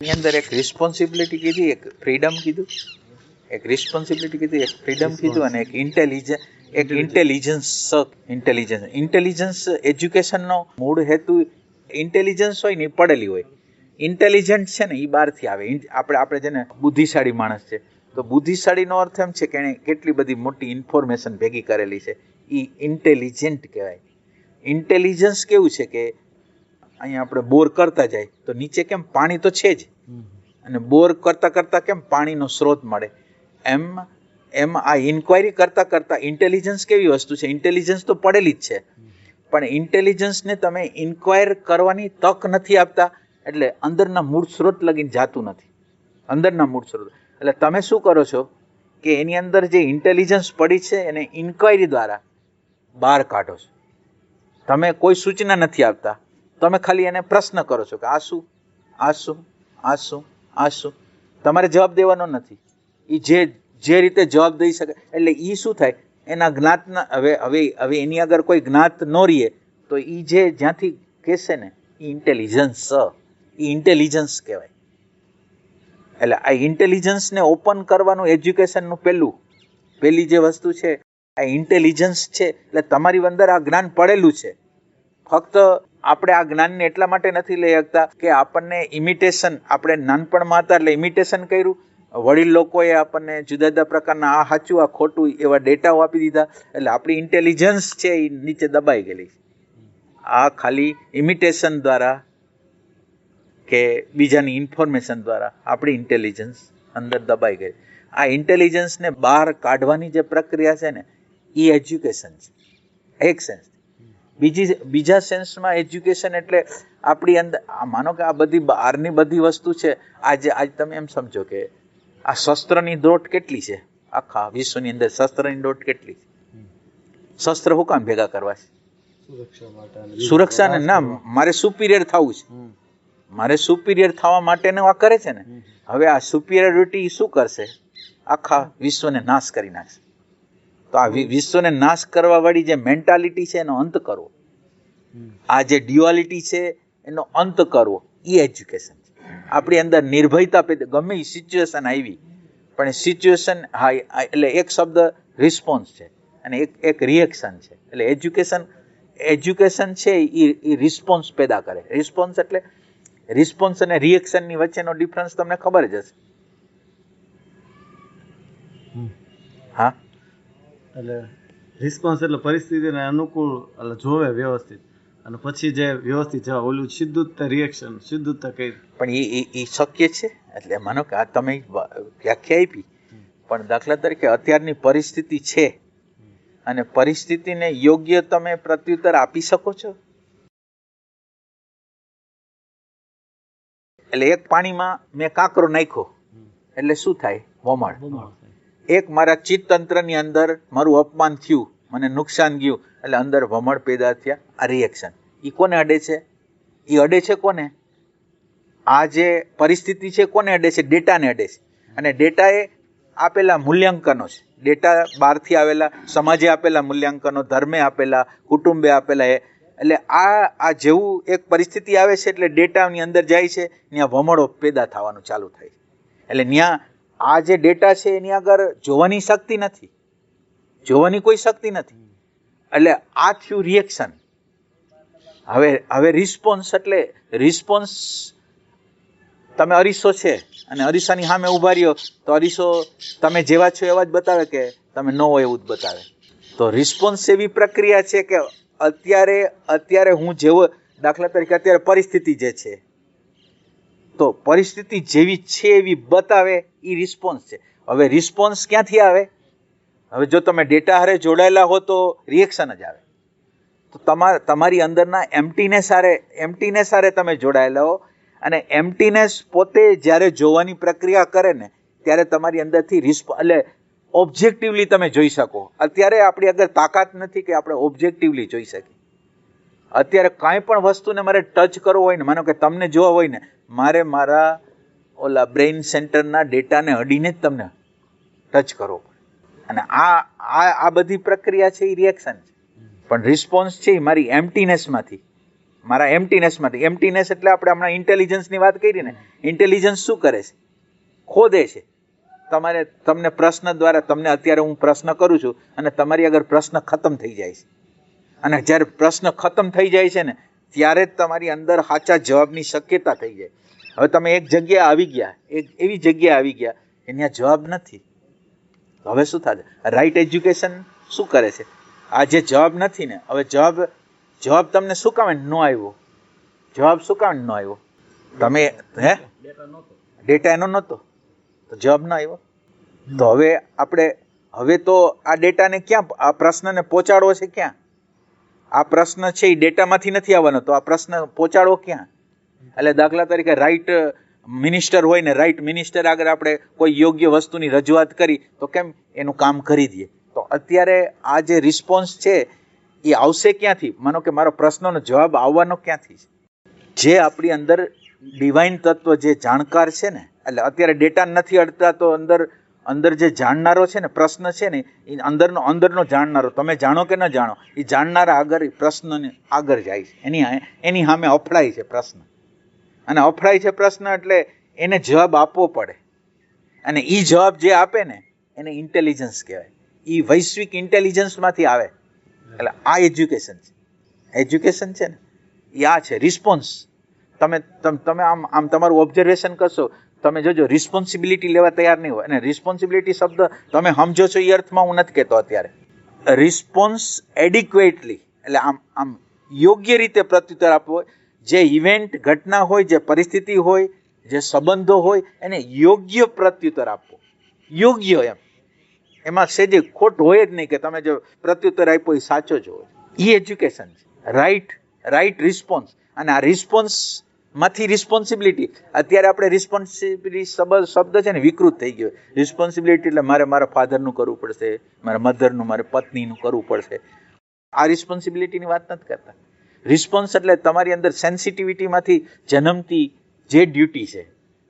એની અંદર એક રિસ્પોન્સિબિલિટી કીધી, એક ફ્રીડમ કીધું, એક રિસ્પોન્સિબિલિટી કીધી, એક ફ્રીડમ કીધું, અને એક ઇન્ટેલિજન્સ એજ્યુકેશનનો મૂળ હેતુ ઇન્ટેલિજન્સ હોય ને એ પડેલી હોય. ઇન્ટેલિજન્ટ છે ને એ બહારથી આવે. આપણે છે ને બુદ્ધિશાળી માણસ છે, તો બુદ્ધિશાળીનો અર્થ એમ છે કે એણે કેટલી બધી મોટી ઇન્ફોર્મેશન ભેગી કરેલી છે, એ ઇન્ટેલિજન્ટ કહેવાય. ઇન્ટેલિજન્સ કેવું છે કે અહીંયા આપણે બોર કરતા જાય તો નીચે કેમ પાણી તો છે જ, અને બોર કરતા કરતા કેમ પાણીનો સ્ત્રોત મળે, એમ આ ઇન્ક્વાયરી કરતા કરતા ઇન્ટેલિજન્સ કેવી વસ્તુ છે, ઇન્ટેલિજન્સ તો પડેલી જ છે, પણ ઇન્ટેલિજન્સને તમે ઇન્ક્વાયર કરવાની તક નથી આપતા, એટલે અંદરના મૂળ સ્ત્રોત લગીને જાતું નથી. અંદરના મૂળ સ્ત્રોત એટલે તમે શું કરો છો કે એની અંદર જે ઇન્ટેલિજન્સ પડી છે એને ઇન્ક્વાયરી દ્વારા બહાર કાઢો છો. તમે કોઈ સૂચના નથી આપતા, તમે ખાલી એને પ્રશ્ન કરો છો કે આ શું, આ શું, આ શું, આ શું. તમારે જવાબ દેવાનો નથી. એ જે રીતે જવાબ દઈ શકે, એટલે એ શું થાય, એના જ્ઞાતના હવે એની આગળ કોઈ જ્ઞાત ન રહીએ તો એ જે જ્યાંથી કહેશે ને એ ઇન્ટેલિજન્સ કહેવાય. એટલે આ ઇન્ટેલિજન્સને ઓપન કરવાનું એજ્યુકેશનનું પહેલી જે વસ્તુ છે આ ઇન્ટેલિજન્સ છે. એટલે તમારી અંદર આ જ્ઞાન પડેલું છે, ફક્ત આપણે આ જ્ઞાનને એટલા માટે નથી લઈ શકતા કે આપણને ઇમિટેશન, આપણે નાનપણમાં હતા એટલે ઇમિટેશન કર્યું, વડીલ લોકોએ આપણને જુદા જુદા પ્રકારના આ સાચું આ ખોટું એવા ડેટાઓ આપી દીધા, એટલે આપણી ઇન્ટેલિજન્સ છે એ નીચે દબાઈ ગયેલી. આ ખાલી ઇમિટેશન દ્વારા કે બીજાની ઇન્ફોર્મેશન દ્વારા આપણી ઇન્ટેલિજન્સ અંદર દબાઈ ગઈ. આ ઇન્ટેલિજન્સને બહાર કાઢવાની જે પ્રક્રિયા છે ને એ એજ્યુકેશન છે, એક સેન્સ. બીજા સેન્સમાં એજ્યુકેશન એટલે આપણી અંદર માનો કે આ બધી બહારની બધી વસ્તુ છે. આજે તમે એમ સમજો કે આ શસ્ત્રની દોટ કેટલી છે, આખા વિશ્વની અંદર શસ્ત્રની દોટ કેટલી છે. શસ્ત્ર શું કામ ભેગા કરવા છે? સુરક્ષાને ના, મારે સુપિરિયર થવું છે, મારે સુપિરિયર થવા માટેનું આ કરે છે ને. હવે આ સુપિરિયરિટી શું કરશે? આખા વિશ્વને નાશ કરી નાખશે. તો આ વિશ્વને નાશ કરવા વાળી જે મેન્ટાલિટી છે એનો અંત કરવો, આ જે ડ્યુઆલિટી છે એનો અંત કરવો, એ એજ્યુકેશન છે. આપણી અંદર નિર્ભયતા પેદા, ગમે એ સિચ્યુએશન આવી પણ એ સિચ્યુએશન, હા, એટલે એક શબ્દ રિસ્પોન્સ છે અને એક રિએક્શન છે. એટલે એજ્યુકેશન છે એ રિસ્પોન્સ પેદા કરે. રિસ્પોન્સ એટલે રિસ્પોન્સ અને રિએક્શનની વચ્ચેનો ડિફરન્સ તમને ખબર જ હશે. હા, એટલે રિસ્પોન્સ એટલે પરિસ્થિતિને અનુકૂળ એટલે જોવે વ્યવસ્થિત, અને પછી જે વ્યવસ્થિત જવાબ, ઓલું સીધું રિએક્શન, સીધું કઈ. પણ એ શક્ય છે. એટલે માનો કે આ તમે વ્યાખ્યા આપી, પણ દાખલા તરીકે અત્યારની પરિસ્થિતિ છે અને પરિસ્થિતિને યોગ્ય તમે પ્રત્યુત્તર આપી શકો છો. એટલે એક પાણીમાં મેં કાંકરો નાખ્યો એટલે શું થાય? વમળ. એક મારા ચિત્તતંત્રની અંદર મારું અપમાન થયું, મને નુકસાન ગયું, એટલે અંદર વમળ પેદા થયા. આ રિએક્શન એ કોને અડે છે? એ અડે છે કોને? આ જે પરિસ્થિતિ છે કોને અડે છે? ડેટાને અડે છે. અને ડેટા એ આપેલા મૂલ્યાંકનો છે. ડેટા બહારથી આવેલા, સમાજે આપેલા મૂલ્યાંકનો, ધર્મે આપેલા, કુટુંબે આપેલા. એટલે આ જેવું એક પરિસ્થિતિ આવે છે એટલે ડેટાની અંદર જાય છે, ત્યાં વમળો પેદા થવાનું ચાલુ થાય છે. એટલે ત્યાં આ જે ડેટા છે એની આગળ જોવાની શક્તિ નથી, જોવાની કોઈ શક્તિ નથી. એટલે આ થયું રિએક્શન. હવે રિસ્પોન્સ એટલે રિસ્પોન્સ, તમે અરીસો છે અને અરીસાની સામે ઉભા રહ્યો તો અરીસો તમે જેવા છો એવા જ બતાવે કે તમે ન હોય એવું જ બતાવે? તો રિસ્પોન્સ એવી પ્રક્રિયા છે કે અત્યારે હું જેવો, દાખલા તરીકે અત્યારે પરિસ્થિતિ જે છે તો પરિસ્થિતિ જેવી છે એવી બતાવે, એ રિસ્પોન્સ છે. હવે રિસ્પોન્સ ક્યાંથી આવે? હવે જો તમે ડેટા હારે જોડાયેલા હો તો રિએક્શન જ આવે. તો તમારી અંદરના એમ્પ્ટીનેસ હારે તમે જોડાયેલા હો, અને એમ્પ્ટીનેસ પોતે જ્યારે જોવાની પ્રક્રિયા કરે ને ત્યારે તમારી અંદરથી એટલે ઓબ્જેક્ટિવલી તમે જોઈ શકો. અત્યારે આપણી આગળ તાકાત નથી કે આપણે ઓબ્જેક્ટિવલી જોઈ શકીએ. અત્યારે કાંઈ પણ વસ્તુને મારે ટચ કરવો હોય ને, માનો કે તમને જોવા હોય ને, મારે મારા ઓલા બ્રેઇન સેન્ટરના ડેટાને અડીને જ તમને ટચ કરવો પડે. અને આ બધી પ્રક્રિયા છે એ રિએક્શન છે. પણ રિસ્પોન્સ છે એ મારી એમ્પ્ટીનેસમાંથી મારા એમ્પ્ટીનેસમાંથી. એમ્પ્ટીનેસ એટલે આપણે હમણાં ઇન્ટેલિજન્સની વાત કરી ને, ઇન્ટેલિજન્સ શું કરે છે? ખોદે છે. તમને પ્રશ્ન દ્વારા, તમને અત્યારે હું પ્રશ્ન કરું છું અને તમારી આગળ પ્રશ્ન ખતમ થઈ જાય છે, અને જ્યારે પ્રશ્ન ખતમ થઈ જાય છે ને ત્યારે જ તમારી અંદર સાચા જવાબની શક્યતા થઈ જાય. હવે તમે એક જગ્યાએ આવી ગયા, એક એવી જગ્યાએ આવી ગયા કે ત્યાં જવાબ નથી. હવે શું થાય? રાઈટ એજ્યુકેશન શું કરે છે? આ જે જવાબ નથી ને, હવે જવાબ તમને શું કામ ન આવ્યો? જવાબ શું કામ ન આવ્યો? તમે ડેટા એનો નહોતો તો જવાબ ન આવ્યો. તો હવે તો આ ડેટાને ક્યાં, આ પ્રશ્નને પહોંચાડવો છે ક્યાં? આ પ્રશ્ન છે એ ડેટામાંથી નથી આવવાનો, તો આ પ્રશ્ન પહોંચાડવો ક્યાં? એટલે દાખલા તરીકે રાઈટ મિનિસ્ટર હોય ને, રાઈટ મિનિસ્ટર આગળ આપણે કોઈ યોગ્ય વસ્તુની રજૂઆત કરી તો કેમ એનું કામ કરી દઈએ. તો અત્યારે આ જે રિસ્પોન્સ છે એ આવશે ક્યાંથી? માનો કે મારો પ્રશ્નનો જવાબ આવવાનો ક્યાંથી? જે આપણી અંદર ડિવાઇન તત્વ, જે જાણકાર છે ને, એટલે અત્યારે ડેટા નથી અડતા તો અંદર જે જાણનારો છે ને, પ્રશ્ન છે ને, એ અંદરનો જાણનારો, તમે જાણો કે ન જાણો, એ જાણનારા આગળ પ્રશ્નને આગળ જાય છે, એની સામે અફડાય છે પ્રશ્ન, અને અફડાય છે પ્રશ્ન એટલે એને જવાબ આપવો પડે, અને એ જવાબ જે આપે ને એને ઇન્ટેલિજન્સ કહેવાય. એ વૈશ્વિક ઇન્ટેલિજન્સમાંથી આવે. એટલે આ એજ્યુકેશન છે. એજ્યુકેશન છે ને એ આ છે રિસ્પોન્સ. તમે આમ તમારું ઓબ્ઝર્વેશન કરશો, તમે જોજો રિસ્પોન્સિબિલિટી લેવા તૈયાર નહીં હોય. અને રિસ્પોન્સિબિલિટી શબ્દ તમે સમજો છો એ અર્થમાં હું નથી કહેતો અત્યારે. રિસ્પોન્સ એડિક્વેટલી એટલે આમ યોગ્ય રીતે પ્રત્યુત્તર આપવો. જે ઇવેન્ટ, ઘટના હોય, જે પરિસ્થિતિ હોય, જે સંબંધો હોય, એને યોગ્ય પ્રત્યુત્તર આપવો. યોગ્ય એમાં સેજે ખોટ હોય જ નહીં કે તમે જો પ્રત્યુત્તર આપ્યો એ સાચો જ હોય. એ એજ્યુકેશન છે. Right response. અને આ રિસ્પોન્સ માંથી રિસ્પોન્સિબિલિટી, અત્યારે આપણે રિસ્પોન્સિબિલિટી શબ્દ છે ને વિકૃત થઈ ગયો. રિસ્પોન્સિબિલિટી એટલે મારા ફાધરનું કરવું પડશે, મારા મધરનું, મારા પત્નીનું કરવું પડશે. આ રિસ્પોન્સિબિલિટીની વાત નથી કરતા. રિસ્પોન્સ એટલે તમારી અંદર સેન્સિટિવિટીમાંથી જન્મતી જે ડ્યુટી છે,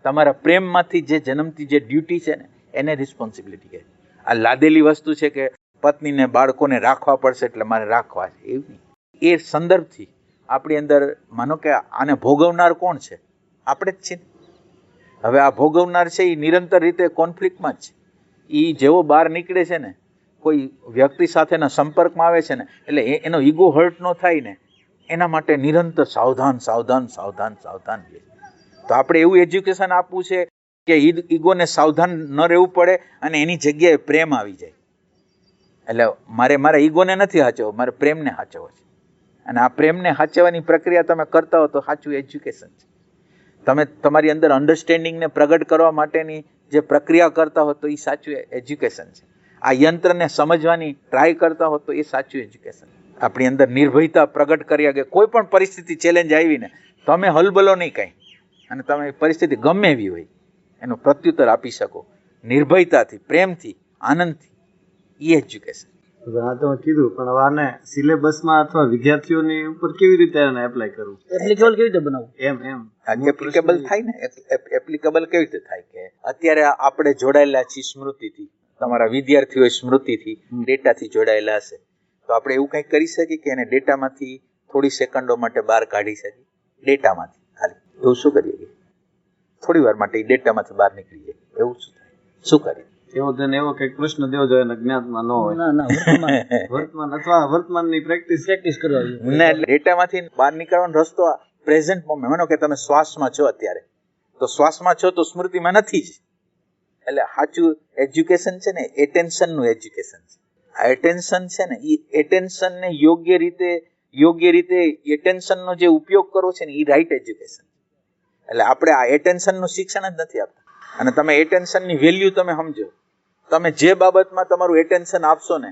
તમારા પ્રેમમાંથી જે જન્મતી જે ડ્યુટી છે ને, એને રિસ્પોન્સિબિલિટી કહે. આ લાદેલી વસ્તુ છે કે પત્નીને, બાળકોને રાખવા પડશે એટલે મારે રાખવા છે, એવું નહીં. એ સંદર્ભથી આપણી અંદર માનો કે આને ભોગવનાર કોણ છે? આપણે જ છીએ. હવે આ ભોગવનાર છે એ નિરંતર રીતે કોન્ફ્લિક્ટમાં જ છે. એ જેવો બહાર નીકળે છે ને, કોઈ વ્યક્તિ સાથેના સંપર્કમાં આવે છે ને, એટલે એનો ઈગો હર્ટ ન થાય ને એના માટે નિરંતર સાવધાન. તો આપણે એવું એજ્યુકેશન આપવું છે કે ઈગોને સાવધાન ન રહેવું પડે અને એની જગ્યાએ પ્રેમ આવી જાય. એટલે મારા ઈગોને નથી સાચવવો, મારે પ્રેમને સાચવવો છે. અને આ પ્રેમને સાચવવાની પ્રક્રિયા તમે કરતા હો તો સાચું એજ્યુકેશન છે. તમે તમારી અંદર અન્ડરસ્ટેન્ડિંગને પ્રગટ કરવા માટેની જે પ્રક્રિયા કરતા હો તો એ સાચું એજ્યુકેશન છે. આ યંત્રને સમજવાની ટ્રાય કરતા હો તો એ સાચું એજ્યુકેશન. આપણી અંદર નિર્ભયતા પ્રગટ કર્યા કે કોઈ પણ પરિસ્થિતિ ચેલેન્જ આવીને તમે હલબલો નહીં કાંઈ, અને તમે પરિસ્થિતિ ગમે એવી હોય એનો પ્રત્યુત્તર આપી શકો નિર્ભયતાથી, પ્રેમથી, આનંદથી. એ એજ્યુકેશન. આ તો કીધું, પણ હવે આને સિલેબસમાં અથવા વિદ્યાર્થીઓની ઉપર કેવી રીતે આને એપ્લાય કરવું, એપ્લિકેબલ કેવી રીતે બનાવવું? એપ્લિકેબલ થાય ને, એપ્લિકેબલ કેવી રીતે થાય કે અત્યારે આપણે જોડાયેલા છીએ સ્મૃતિથી, તમારા વિદ્યાર્થીઓ સ્મૃતિથી, ડેટાથી જોડાયેલા હશે, તો આપણે એવું કંઈક કરી શકીએ કે એને ડેટામાંથી થોડી સેકન્ડો માટે બહાર કાઢી શકીએ. ડેટામાંથી ખાલી એવું શું કરીએ? થોડી વાર માટે ડેટામાંથી બહાર નીકળી જાય, એવું શું થાય? શું કરીએ? એવો કંઈક પ્રશ્ન દેવો જોઈએ ને, જ્ઞાતમાં ન હોય, વર્તમાન અથવા વર્તમાનની પ્રેક્ટિસ કરવા જોઈએ. એટલે ડેટામાંથી બહાર નીકળવાનો રસ્તો પ્રેઝન્ટ મોમેન્ટ. માનો કે તમે શ્વાસમાં છો અત્યારે, તો શ્વાસમાં છો તો સ્મૃતિમાં નથી જ. એટલે સાચું એજ્યુકેશન છે ને એટેન્શનનું એજ્યુકેશન છે. આ એટેન્શન છે ને એ એટેન્શનને યોગ્ય રીતે એટેન્શનનો જે ઉપયોગ કરો છે ને એ રાઈટ એજ્યુકેશન. એટલે આપણે આ એટેન્શનનું શિક્ષણ જ નથી આપતા. અને તમે એટેન્શનની વેલ્યુ તમે સમજો, તમે જે બાબતમાં તમારું એટેન્શન આપશો ને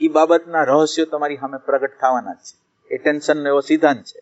એ બાબતના રહસ્યો તમારી સામે પ્રગટ થવાના જ છે. એટેન્શનનો એવો સિદ્ધાંત છે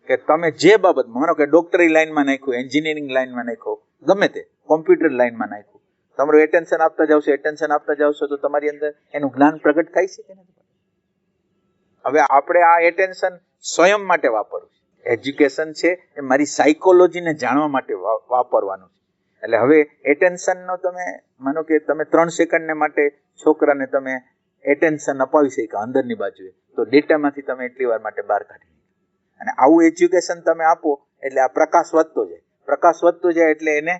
કે તમે જે બાબતમાં, માનો કે ડોક્ટરી લાઈનમાં નાખ્યું, એન્જિનિયરિંગ લાઈનમાં નાખ્યું, ગમે તે કોમ્પ્યુટર લાઈનમાં નાખ્યું, તમારું એટેન્શન આપતા જાવશો તો તમારી અંદર એનું જ્ઞાન પ્રગટ થાય છે કે નથી? હવે આપણે આ એટેન્શન સ્વયં માટે વાપરવું છે. એજ્યુકેશન છે એ મારી સાયકોલોજીને જાણવા માટે વાપરવાનું છે. એટલે હવે એટેન્શનનો તમે માનો કે તમે 3 સેકન્ડને માટે છોકરાને તમે એટેન્શન અપાવી શકો અંદરની બાજુએ, તો ડેટામાંથી તમે એટલી વાર માટે બહાર કાઢી. અને આવું એજ્યુકેશન તમે આપો એટલે આ પ્રકાશ વધતો જાય એટલે એને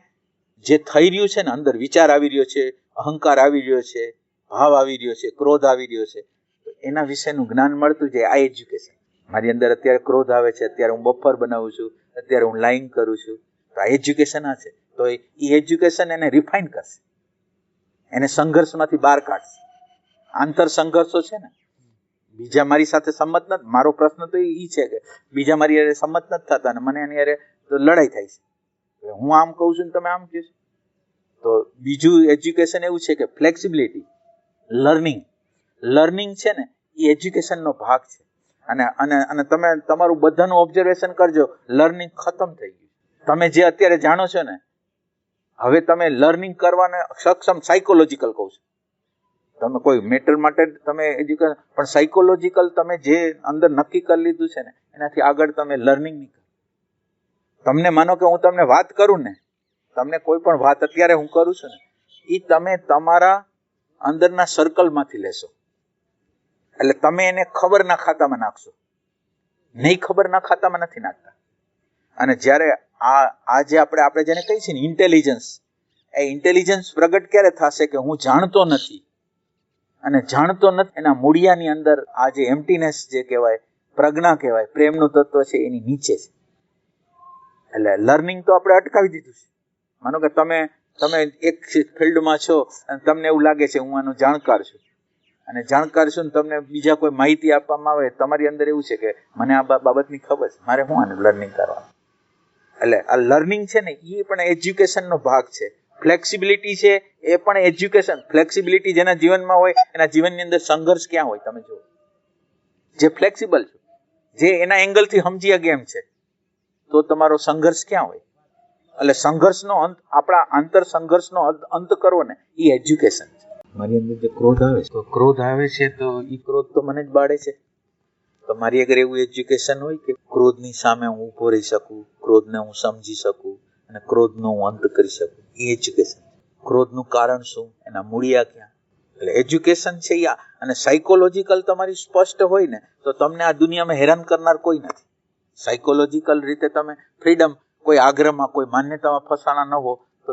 જે થઈ રહ્યું છે ને અંદર વિચાર આવી રહ્યો છે, અહંકાર આવી રહ્યો છે, ભાવ આવી રહ્યો છે, ક્રોધ આવી રહ્યો છે, તો એના વિશેનું જ્ઞાન મળતું જાય આ એજ્યુકેશન. મારી અંદર અત્યારે ક્રોધ આવે છે, અત્યારે હું બફર બનાવું છું, અત્યારે હું લાઈંગ કરું છું, તો આ એજ્યુકેશન આ છે. તો એ એજ્યુકેશન એને રિફાઇન કરશે, એને સંઘર્ષમાંથી બહાર કાઢશે. આંતર સંઘર્ષો છે ને, બીજા મારી સાથે સંમત નથી, મારો પ્રશ્ન તો એ છે કે બીજા મારી યારે સંમત નથી થતા અને મને એની યારે તો લડાઈ થાય છે. હું આમ કહું છું ને તમે આમ કહો છો. તો બીજું એજ્યુકેશન એવું છે કે ફ્લેક્સિબિલિટી, લર્નિંગ છે ને એ એજ્યુકેશનનો ભાગ છે. અને તમે તમારું બધાનું ઓબ્ઝર્વેશન કરજો, લર્નિંગ ખતમ થઈ ગયું. તમે જે અત્યારે જાણો છો ને, હવે તમે લર્નિંગ કરવાને સક્ષમ સાયકોલોજીકલ કહું છું. તમે કોઈ મેટર માટે તમે એજ્યુકેશન, પણ સાયકોલોજીકલ તમે જે અંદર નક્કી કરી લીધું છે ને એનાથી આગળ તમે લર્નિંગ નહીં કરો. તમને માનો કે હું તમને વાત કરું ને, તમને કોઈ પણ વાત અત્યારે હું કરું છું ને, એ તમે તમારા અંદરના સર્કલમાંથી લેશો. એટલે તમે એને ખબરના ખાતામાં નાખશો, નહીં ખબરના ખાતામાં નથી નાખતા. અને જ્યારે આ જે આપણે જેને કહીએ છીએ ને ઇન્ટેલિજન્સ, એ ઇન્ટેલિજન્સ પ્રગટ ક્યારે થશે કે હું જાણતો નથી, અને જાણતો નથી એના મૂળિયાની અંદર આ જે એમ્પ્ટીનેસ જે કહેવાય, પ્રજ્ઞા કહેવાય, પ્રેમનું તત્વ છે એની નીચે છે. એટલે લર્નિંગ તો આપણે અટકાવી દીધું છે. માનો કે તમે એક ફિલ્ડમાં છો અને તમને એવું લાગે છે હું આનો જાણકાર છું, અને જાણકાર છું ને તમને બીજા કોઈ માહિતી આપવામાં આવે, તમારી અંદર એવું છે કે મને આ બાબતની ખબર છે, મારે શું આનું લર્નિંગ કરવાનું. એટલે આ લર્નિંગ છે ને એ પણ એજ્યુકેશનનો ભાગ છે. ફ્લેક્સિબિલિટી છે એ પણ એજ્યુકેશન. ફ્લેક્સિબિલિટી જેના જીવનમાં હોય એના જીવનની અંદર સંઘર્ષ ક્યાં હોય તમે જુઓ. જે ફ્લેક્સિબલ છે, જે એના એંગલથી સમજી શકે એમ છે, તો તમારો સંઘર્ષ ક્યાં હોય. એટલે સંઘર્ષનો અંત, આપણા આંતર સંઘર્ષનો અંત કરવો ને એ એજ્યુકેશન છે. મારી અંદર જે ક્રોધ આવે છે, તો ક્રોધ આવે છે તો એ ક્રોધ તો મને જ બાળે છે. તો મારી અગર એવું એજ્યુકેશન હોય કે ક્રોધની સામે હું ઊભો રહી શકું, ક્રોધને હું સમજી શકું અને ક્રોધનો હું અંત કરી શકું, એ એજ્યુકેશન. ક્રોધનું કારણ શું, એના મૂળિયા ક્યાં. એટલે એજ્યુકેશન છે એ. અને સાયકોલોજીકલ તમારી સ્પષ્ટ હોય ને તો તમને આ દુનિયામાં હેરાન કરનાર કોઈ નથી. સાયકોલોજીકલ રીતે તમે ફ્રીડમ, કોઈ આગ્રહમાં, કોઈ માન્યતામાં ફસાણા ન હો તો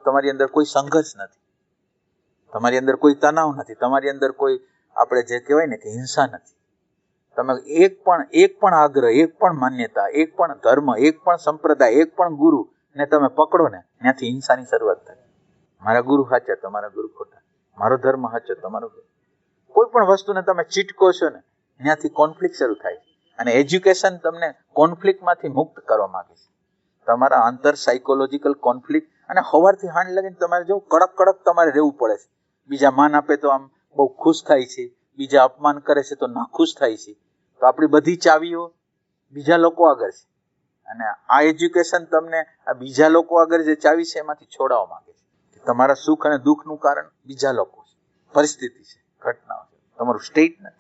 તમારી અંદર કોઈ સંઘર્ષ નથી, તમારી અંદર કોઈ તણાવ નથી, તમારી અંદર કોઈ આપણે જે કહેવાય ને કે હિંસા નથી. તમે એક પણ આગ્રહ, એક પણ માન્યતા, એક પણ ધર્મ, એક પણ સંપ્રદાય, એક પણ ગુરુ ને તમે પકડો ને, ત્યાંથી હિંસાની શરૂઆત થાય. મારા ગુરુ સાચા, તમારા ગુરુ ખોટા, મારો ધર્મ સાચો, તમારો. કોઈ પણ વસ્તુને તમે ચીટકો છો ને, ત્યાંથી કોન્ફ્લિક્ટ શરૂ થાય. અને એજ્યુકેશન તમને કોન્ફ્લિક્ટમાંથી મુક્ત કરવા માંગે છે. તમારા આંતર સાયકોલોજીકલ કોન્ફ્લિક્ટ, અને સવારથી હાંજ લગીને તમારે જો કડક તમારે રહેવું પડે છે. બીજા માન આપે તો આમ બહુ ખુશ થાય છે, બીજા અપમાન કરે છે તો નાખુશ થાય છે. તો આપણી બધી ચાવીઓ બીજા લોકો આગળ છે. અને આ એજ્યુકેશન તમને આ બીજા લોકો આગળ જે ચાવી છે એમાંથી છોડાવવા માંગે છે. તમારા સુખ અને દુઃખનું કારણ બીજા લોકો છે, પરિસ્થિતિ છે, ઘટનાઓ છે, તમારું સ્ટેટ નથી.